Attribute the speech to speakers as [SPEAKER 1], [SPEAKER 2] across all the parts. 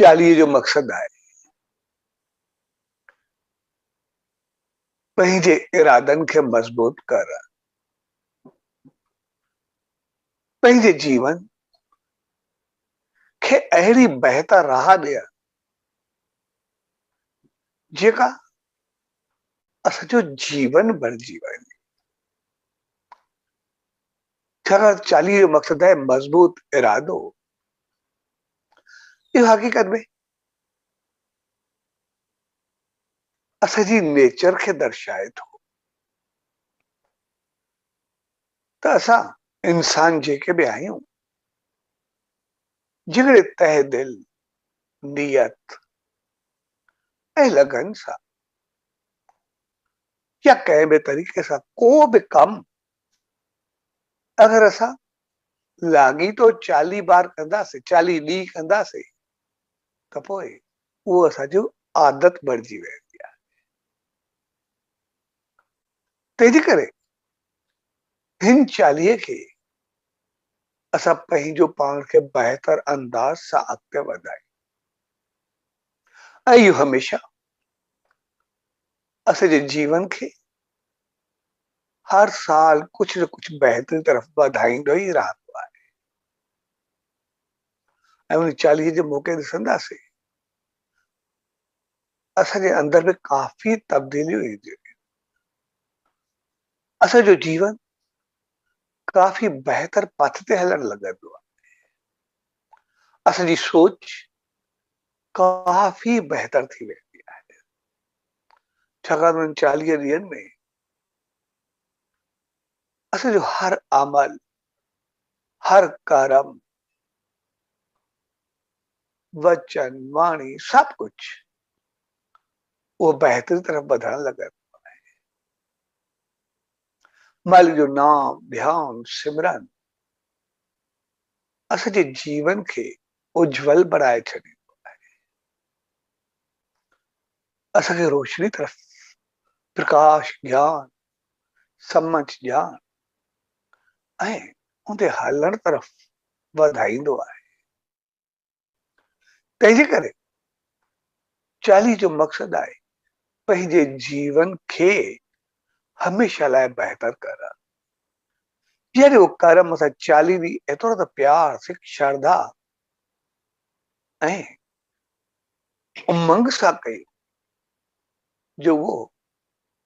[SPEAKER 1] चालीहे जो मक़सद आहे पंहिंजे इरादनि खे मज़बूत कर, पंहिंजे जीवन खे अहिड़ी बहितर राह ॾिय जेका असांजो जीवन बणिजी वञे। छाकाणि चालीहे जो मक़सद आहे मज़बूत इरादो। इहो हक़ीक़त में असांजी नेचर खे दर्शाए थो त असां इंसान जेके बि आहियूं जेकॾहिं तहे दिल, नियत ऐं लगन सां या कंहिं बि तरीक़े सां को बि कमु अगरि असां लाॻीतो 40 बार कंदासीं, 40 ॾींहं कंदासीं त पोइ उहो असांजो आदत बणिजी वेंदी आहे। तंहिंजे करे हिन चालीहे खे असां पंहिंजो पाण खे बहितर अंदाज सां अॻिते वधायूं ऐं इहो हमेशह असांजे जीवन खे हर साल कुछ न कुछ बहितरी तरफ़ वधाईंदो ई रहंदो आहे। ऐं उन चालीहे जे मौके ॾिसंदासीं असांजे अंदर में काफ़ी तब्दीलियूं ईंदियूं। असांजो जीवन काफ़ी बहितर पथ ते हलण लॻंदो आहे। असांजी सोच काफ़ी बहितर थी वेंदी आहे। छाकाणि उन 40 ॾींहंनि में असांजो हर अमल, हर कर्म, वचन, वाणी सब कुछ वो बहितरी तरफ वधण लॻंदो आहे। मालिक जो नाम, ध्यान, सिमरन असांजे जीवन खे उज्जवल बनाए छॾींदो आहे। असांखे रोशनी तरफ़, प्रकाश, ज्ञान, समझ, ज्ञान ऐं उनते हलण तरफ़ वधाईंदो आहे। तंहिंजे करे 40 जो मक़सद आहे पंहिंजे जीवन खे हमेशह लाइ बहितर करणु। यानी वो कर्म असां 40 ॾींहं एतिरो त प्यार, सिक, श्रद्धा ऐं उमंग सां कयूं जो वो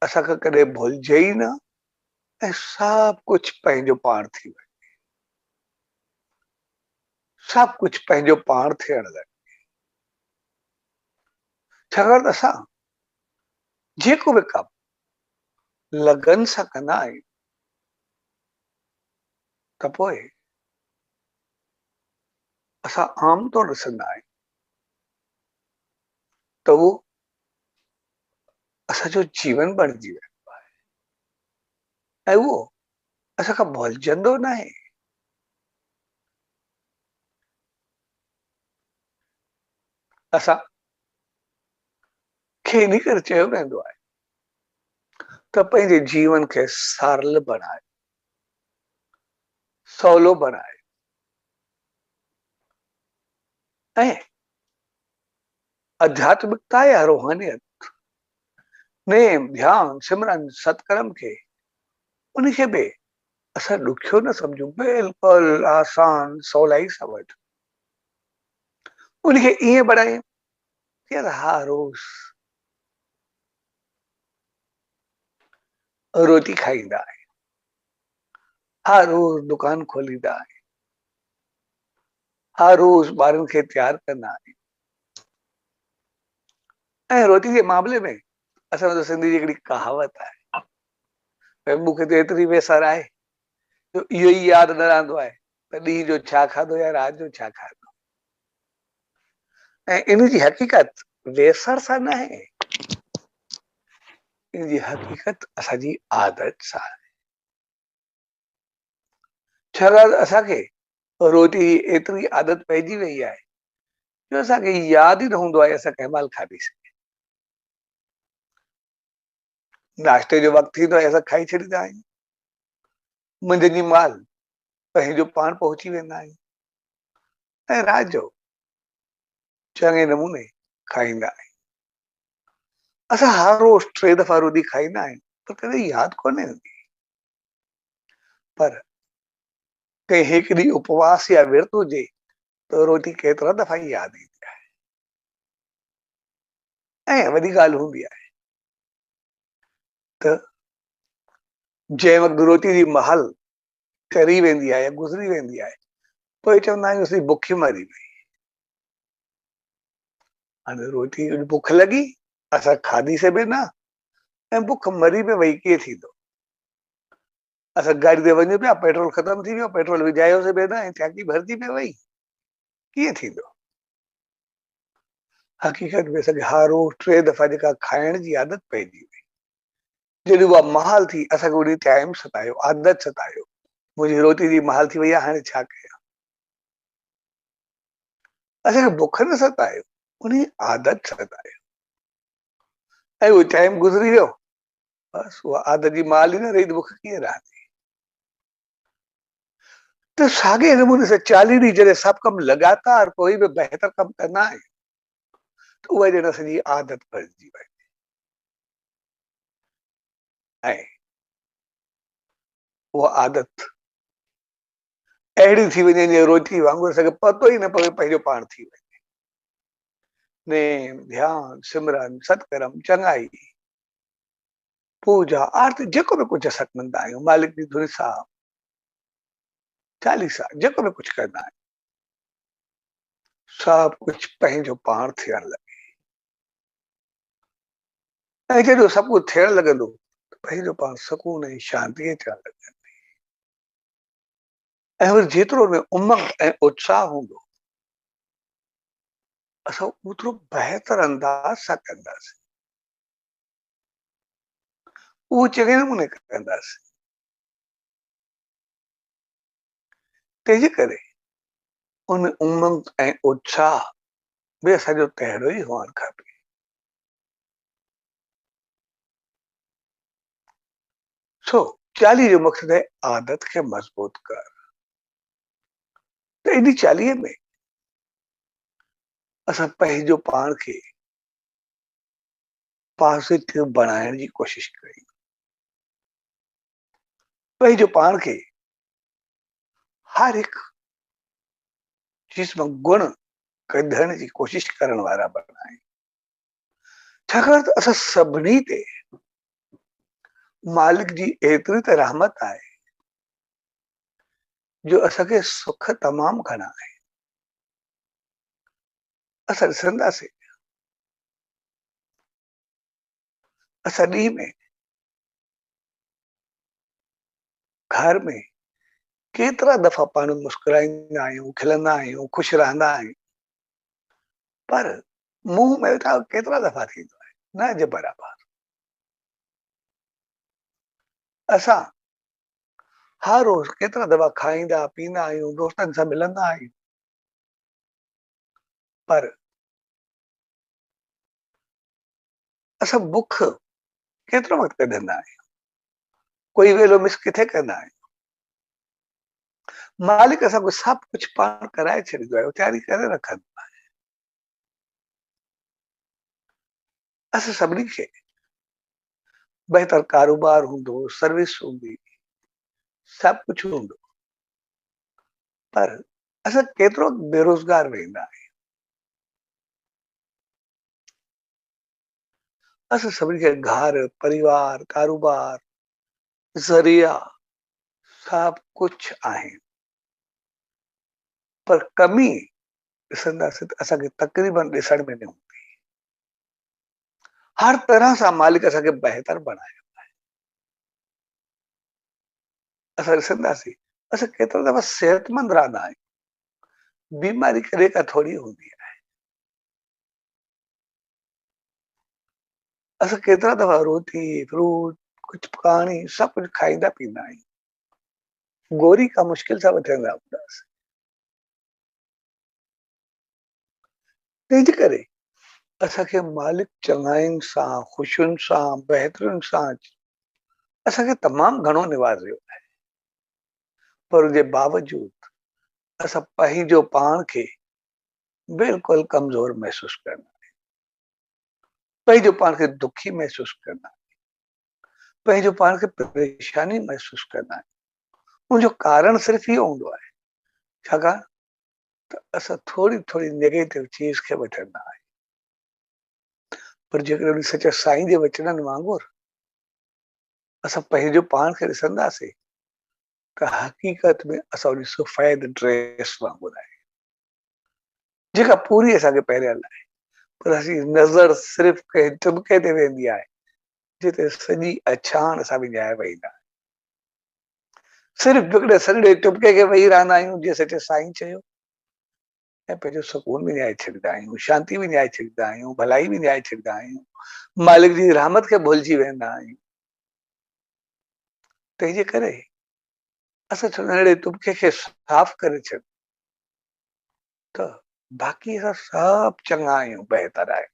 [SPEAKER 1] असांखे कॾहिं भुलिजे ई न ऐं सब कुछ पंहिंजो पाण थी वञे, सब कुछ पंहिंजो पाण थियण लॻे। छाकाणि त असां जेको बि कमु लगन सां कंदा आहियूं त पोइ असां आमतौर ॾिसंदा आहियूं त उहो असांजो जीवन बणिजी वेंदो आहे ऐं उहो असांखां भुलिजंदो न आहे। असां खे इन करे चयो वेंदो आहे त पंहिंजे जीवन खे सरल बनाए, सवलो बनाए ऐं आध्यात्मिकता या रूहानियत, नेम, ध्यान, सिमरन, सत्कर्म खे उनखे बि असां ॾुखियो न सम्झूं, बिल्कुलु आसान सवलाई सां वठूं। उनखे ईअं बढ़ायूं कि हर रोज़ रोटी खाईंदा आहियूं, हर रोज़ दुकान खोलींदा आहियूं, हर रोज़ ॿारनि खे तैयार कंदा आहियूं। ऐं रोटी जे मामले में असां सिंधी जी हिकिड़ी कहावत आहे, भई मूंखे त एतिरी वेसर आहे जो इहो ई यादि न रहंदो आहे त ॾींहं जो छा खाधो या राति जो छा खाधो। ऐं इन जी हक़ीक़त वेसर सां न आहे, इन जी हक़ीक़त असांजी आदत सां आहे। छाकाणि असांखे रोटी जी एतिरी आदत पइजी वई आहे जो असांखे यादि ई न हूंदो आहे असां कंहिं महिल खाधीसीं। नाश्ते जो वक़्तु थींदो आहे असां खाई छॾींदा आहियूं, मंझंदि जी महिल पंहिंजो पाण पहुची वेंदा आहियूं ऐं राति जो चङे नमूने खाईंदा आहियूं। असां हर रोज़ 3 दफ़ा रोटी खाईंदा आहियूं, पर कॾहिं यादि कोन्हे हूंदी। पर कंहिं हिकु ॾींहुं उपवास या विर्त हुजे त रोटी केतिरा दफ़ा यादि ईंदी आहे। ऐं वॾी ॻाल्हि हूंदी आहे त जंहिं वक़्तु रोटी जी महल करी वेंदी आहे या गुज़री वेंदी आहे, पोइ चवंदा आहियूं असीं बुखी मरी वई। हाणे रोटी बुख लॻी, असां खाधीसीं बि न, ऐं बुख मरी बि वई, कीअं थींदो? असां गाॾी ते वञूं पिया, पेट्रोल ख़तम थी वियो, पेट्रोल विझायोसीं बि न, ऐं टैंकी भरजी पई वई, कीअं थींदो? हक़ीक़त में असांखे हर रोज़ 3 दफ़ा जेका खाइण जी आदत पइजी वई, जॾहिं उहा महाल थी, असांखे उन टाइम सतायो, आदत सतायो। मुंहिंजी रोटी जी महाल थी वई आहे, हाणे छा कयां? असांखे बुख न सतायो, उन आदत सतायो, ऐं उहो टाइम गुज़री वियो, बस उहा आदत जी महाल ई न रही त बुख कीअं रहंदी? त साॻे नमूने सां 40 ॾींहं जॾहिं सभु कम लगातार कोई बि बहितर कमु कंदा आहियूं, त उहा ॼण सॼी आदत पइजी वई। ऐं उहा आदत अहिड़ी थी वञे जीअं रोटी वांगुरु असांखे पतो ई न पवे, पंहिंजो पाण थी वञे। नेम, ध्यान, सिमरन, सतकर्म, चङाई, पूजा, आरती, जेको बि कुझु असां कंदा आहियूं, मालिक जी धुन सां, चालीसा, जेको बि कुझु कंदा आहियूं, सभु कुझु पंहिंजो पाण थियण लॻे। ऐं जॾहिं सभु कुझु थियण लॻंदो, पंहिंजो पाण सुकून ऐं शांतीअ अचण लॻंदी। ऐं वरी जेतिरो में उमंग ऐं उत्साह हूंदो, असां ओतिरो बहितर अंदाज सां कंदासीं, उहो चङे नमूने कंदासीं। तंहिंजे करे उन उमंग ऐं उत्साह बि असांजो तहिड़ो ई हुअणु खपे। सो 40 जो मक़सदु आहे आदत खे मज़बूत कर। त इन 40 में असां पंहिंजो पाण खे पॉजिटिव बणाइण जी कोशिश कयूं, पंहिंजो पाण खे हर हिकु चीज मां गुण कढण जी कोशिश करण वारा बणायूं। छाकाणि त असां सभिनी ते मालिक जी एतिरी त रहमत आहे जो असांखे सुख तमामु घणा आहिनि। असां ॾिसंदासीं, असां ॾींहं में घर में केतिरा दफ़ा पाण मुस्कुराईंदा आहियूं, खिलंदा आहियूं, ख़ुशि रहंदा आहियूं, पर मुंहुं में वेठा केतिरा दफ़ा थींदो आहे, न जे बराबरि। असां हर रोज़ केतिरा दफ़ा खाईंदा पींदा आहियूं, दोस्तनि सां मिलंदा आहियूं, पर असां बुख केतिरो वक़्तु कढंदा आहियूं, कोई वेलो मिस किथे कंदा आहियूं। मालिक असां सभु कुझु पाण कराए छॾींदो आहे, तयारी करे रखंदो आहे। असां सभिनी खे बहितर कारोबार हूंदो, सर्विस हूंदी, सभु कुझु हूंदो, पर असां केतिरो बेरोज़गार वेंदा आहियूं। असां सभिनी खे घर, परिवार, कारोबार, ज़रिया सभु कुझु आहिनि, पर कमी ॾिसंदासीं त असांखे तक़रीबन ॾिसण में न हूंदी। हर तरह सां मालिक असांखे बहितर बणायो आहे। असां ॾिसंदासीं, असां केतिरा दफ़ा सिहतमंद रहंदा आहियूं, बीमारी कॾहिं का थोरी हूंदी आहे। असां केतिरा दफ़ा रोटी, फ्रूट, कुझु पाणी, सभु कुझु खाईंदा पींदा आहियूं, गोरी का मुश्किल सां वठंदा हूंदासीं। तंहिंजे करे असांखे मालिक चङाइनि सां, ख़ुशियुनि सां, बहितरुनि सां असांखे तमामु घणो निवाज़ियो आहे, पर जे बावजूद असां पंहिंजो पाण खे बिल्कुल कमजोर महसूस करना, पंहिंजो पाण खे दुखी महसूस करना, पंहिंजो पाण खे परेशानी महसूस करना, उनजो कारण सिर्फ़ इहो हूंदो आहे, छाकाणि त असां थोरी थोरी नेगेटिव चीज़ खे वठंदा आहियूं। पर जेकर उन सच्चे साईं जे वचननि वांगुरु असां पंहिंजो पाण खे ॾिसंदासीं त हक़ीक़त में असां उन सफ़ेद ड्रेस वांगुरु आहे, जेका पूरी असांखे पहिरियल आहे, पर असीं नज़र सिर्फ़ कंहिं टुॿके ते वेंदी आहे जिते सॼी अछाण असां विञाए वेंदा आहियूं। सिर्फ़ हिकिड़े सॼे टुॿके खे वेही रहंदा आहियूं, जीअं सच्चे साईं चयो, ऐं पंहिंजो सुकून विञाए छॾींदा आहियूं, शांती विञाए छॾींदा आहियूं, भलाई विञाए छॾींदा आहियूं, मालिक जी रहमत खे भुलिजी वेंदा आहियूं। तंहिंजे करे असां अहिड़े तुबके खे साफ़ करे छॾ त बाक़ी असां सभु चङा आहियूं, बहितर आहे।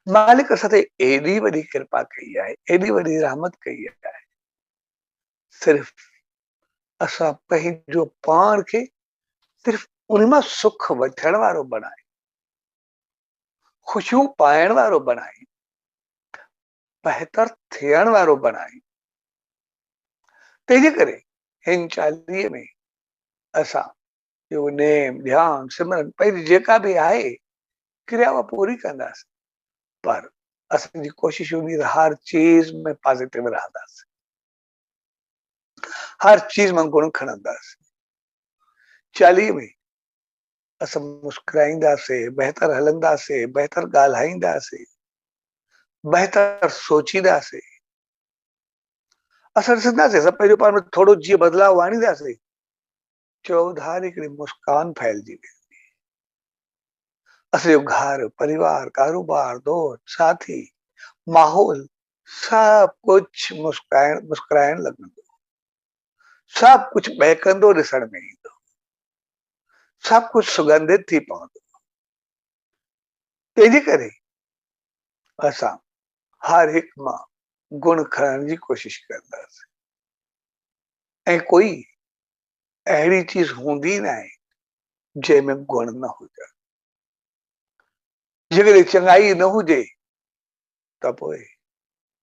[SPEAKER 1] मालिक असां ते एॾी वॾी कृपा कई आहे, एॾी वॾी रहमत कई आहे, सिर्फ़ असां पंहिंजो पाण खे सिर्फ़ उन मां सुख वठण वारो बणाए, ख़ुशियूं पाइण वारो बणाए, बहितर थियण वारो बणाए। तंहिंजे करे हिन चालीहे में असां जो नेम ध्यान सिमरन पंहिंजी जेका बि आहे क्रिया उहा पूरी कंदासीं, पर असांजी कोशिशि हूंदी त हर चीज़ में पॉज़िटिव रहंदासीं, हर चीज़ मां गुण खणंदासीं। चालीहे में असां मुस्कुराईंदासीं, बहितर हलंदासीं, बहितर ॻाल्हाईंदासीं, बहितर सोचींदासीं, असां ॾिसंदासीं असां पंहिंजो पाण में थोरो जीअं बदिलाव आणींदासीं, चौधारी हिकिड़ी मुस्कान फैलिजी वेंदी। असांजो घर परिवार कारोबार दोस्त साथी माहौल सभु कुझु मुस्कुराइण लॻंदो, सभु कुझु महकंदो ॾिसण में ईंदो, सभु कुझु सुगंधित थी पवंदो। तंहिंजे करे असां हर हिकु मां गुण खणण जी कोशिशि कंदासीं, ऐं कोई अहिड़ी चीज़ हूंदी न आहे जंहिंमें गुण न हुजनि। जेकॾहिं चङाई न हुजे त पोइ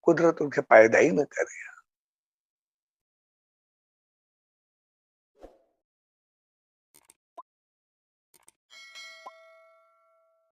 [SPEAKER 1] कुदरत उनखे पैदा ई न करे।